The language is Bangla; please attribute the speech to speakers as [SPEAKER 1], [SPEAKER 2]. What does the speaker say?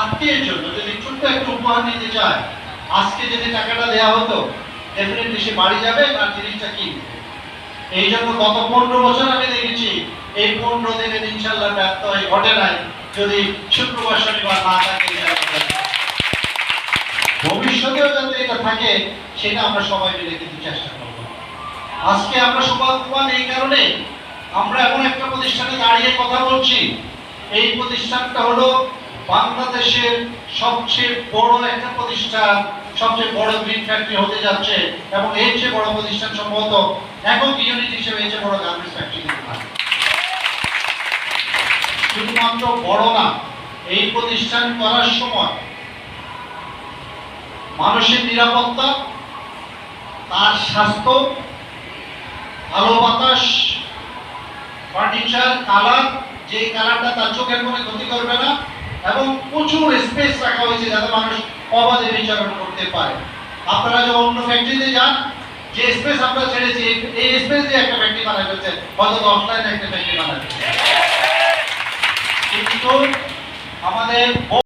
[SPEAKER 1] আত্মীয়ের জন্য যদি ছোট্ট একটু উপহার নিতে চায়, আজকে যদি টাকাটা দেওয়া হতো ডেফিনেটলি সে বাড়ি যাবে আর জিনিসটা কিনবে। এই জন্য গত 15 বছর আমি দেখেছি এই 15 দিনে ইনশাআল্লাহ ব্যর্থ হয়ে ঘটে নাই যদি শুক্রবার শনিবার না থাকে। ভবিষ্যতেও যাতে এটা থাকে সেটা আমরা সবাই মিলে কিন্তু চেষ্টা করব। আজকে আমরা সৌভাগ্যবান এই কারণে আমরা এমন একটা প্রতিষ্ঠানে দাঁড়িয়ে কথা বলছি, এই প্রতিষ্ঠানটা হলো বাংলাদেশের সবচেয়ে বড় একটা প্রতিষ্ঠান, সবচেয়ে বড় গ্রিন ফ্যাক্টরি হতে যাচ্ছে এবং এর চেয়ে বড় প্রতিষ্ঠান সম্ভবত একক ইউনিট হিসেবে এর চেয়ে বড় গার্মেন্টস ফ্যাক্টরি হবে। শুধুমাত্র বড় না, এই প্রতিষ্ঠান করার সময় মানুষের নিরাপত্তা, তার স্বাস্থ্য, আলো বাতাস, ফার্নিচার, কালার, যে কালারটা তার চোখের কোনো ক্ষতি করবে না এবং প্রচুর স্পেস রাখা হয়েছে যাতে মানুষ অবাধে বিচরণ করতে পারে। আপনারা যখন অন্য ফ্যাক্টরিতে যান, যে স্পেস আমরা ছেড়েছি এই স্পেস দিয়ে একটা ফ্যাক্টরি বানানো হয়েছে, হয়তো অফলাইনে একটা ফ্যাক্টরি বানানো হয়েছে। কিন্তু আমাদের